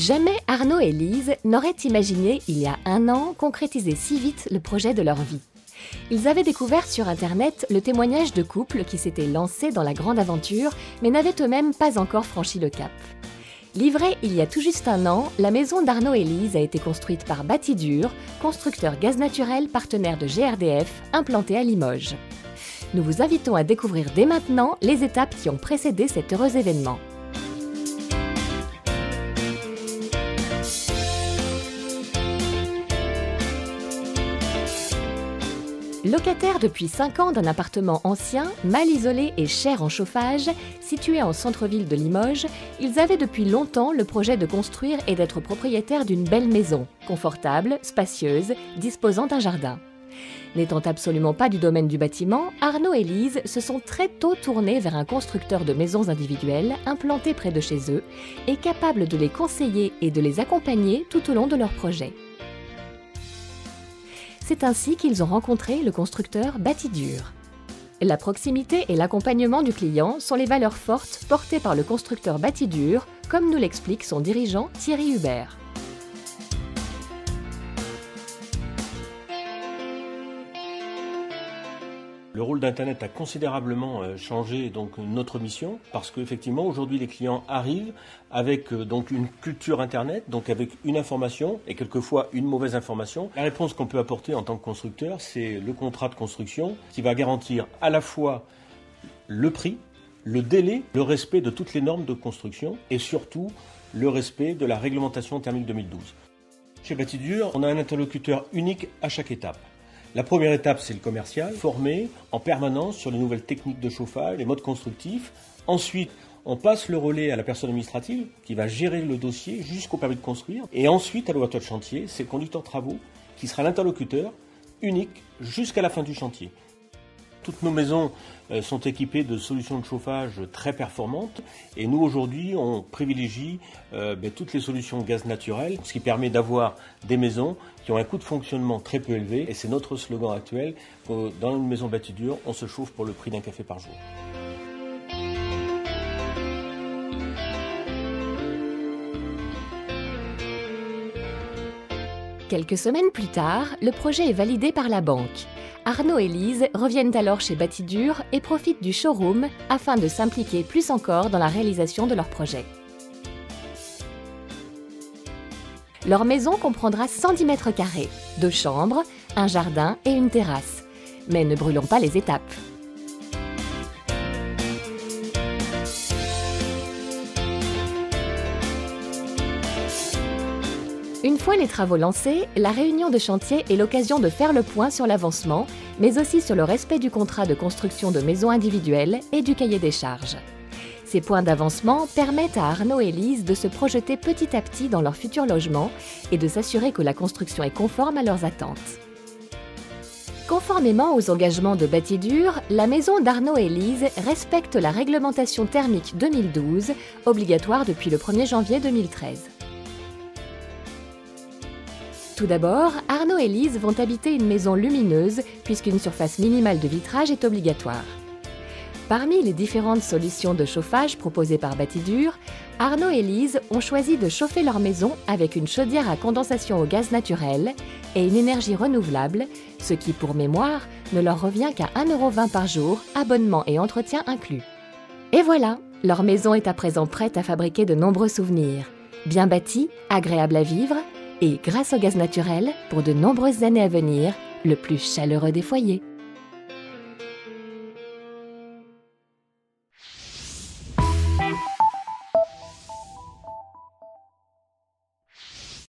Jamais Arnaud et Lise n'auraient imaginé, il y a un an, concrétiser si vite le projet de leur vie. Ils avaient découvert sur Internet le témoignage de couples qui s'étaient lancés dans la grande aventure, mais n'avaient eux-mêmes pas encore franchi le cap. Livrée il y a tout juste un an, la maison d'Arnaud et Lise a été construite par Batidur, constructeur gaz naturel partenaire de GRDF, implanté à Limoges. Nous vous invitons à découvrir dès maintenant les étapes qui ont précédé cet heureux événement. Locataires depuis 5 ans d'un appartement ancien, mal isolé et cher en chauffage, situé en centre-ville de Limoges, ils avaient depuis longtemps le projet de construire et d'être propriétaires d'une belle maison, confortable, spacieuse, disposant d'un jardin. N'étant absolument pas du domaine du bâtiment, Arnaud et Lise se sont très tôt tournés vers un constructeur de maisons individuelles implanté près de chez eux et capable de les conseiller et de les accompagner tout au long de leur projet. C'est ainsi qu'ils ont rencontré le constructeur Batidur. La proximité et l'accompagnement du client sont les valeurs fortes portées par le constructeur Batidur, comme nous l'explique son dirigeant Thierry Hubert. Le rôle d'Internet a considérablement changé donc notre mission parce qu'effectivement aujourd'hui les clients arrivent avec donc une culture Internet, donc avec une information et quelquefois une mauvaise information. La réponse qu'on peut apporter en tant que constructeur, c'est le contrat de construction qui va garantir à la fois le prix, le délai, le respect de toutes les normes de construction et surtout le respect de la réglementation thermique 2012. Chez Batidur, on a un interlocuteur unique à chaque étape. La première étape, c'est le commercial, formé en permanence sur les nouvelles techniques de chauffage, les modes constructifs. Ensuite, on passe le relais à la personne administrative qui va gérer le dossier jusqu'au permis de construire. Et ensuite, à l'opérateur de chantier, c'est le conducteur de travaux qui sera l'interlocuteur unique jusqu'à la fin du chantier. Toutes nos maisons sont équipées de solutions de chauffage très performantes et nous aujourd'hui on privilégie toutes les solutions gaz naturel, ce qui permet d'avoir des maisons qui ont un coût de fonctionnement très peu élevé et c'est notre slogan actuel, dans une maison Batidur, on se chauffe pour le prix d'un café par jour. Quelques semaines plus tard, le projet est validé par la banque. Arnaud et Lise reviennent alors chez Batidur et profitent du showroom afin de s'impliquer plus encore dans la réalisation de leur projet. Leur maison comprendra 110 mètres carrés, 2 chambres, un jardin et une terrasse. Mais ne brûlons pas les étapes. Une fois les travaux lancés, la réunion de chantier est l'occasion de faire le point sur l'avancement, mais aussi sur le respect du contrat de construction de maisons individuelles et du cahier des charges. Ces points d'avancement permettent à Arnaud et Lise de se projeter petit à petit dans leur futur logement et de s'assurer que la construction est conforme à leurs attentes. Conformément aux engagements de Batidur, la maison d'Arnaud et Lise respecte la réglementation thermique 2012, obligatoire depuis le 1er janvier 2013. Tout d'abord, Arnaud et Lise vont habiter une maison lumineuse puisqu'une surface minimale de vitrage est obligatoire. Parmi les différentes solutions de chauffage proposées par Batidur, Arnaud et Lise ont choisi de chauffer leur maison avec une chaudière à condensation au gaz naturel et une énergie renouvelable, ce qui, pour mémoire, ne leur revient qu'à 1,20 € par jour, abonnement et entretien inclus. Et voilà, leur maison est à présent prête à fabriquer de nombreux souvenirs. Bien bâtie, agréable à vivre, et grâce au gaz naturel, pour de nombreuses années à venir, le plus chaleureux des foyers.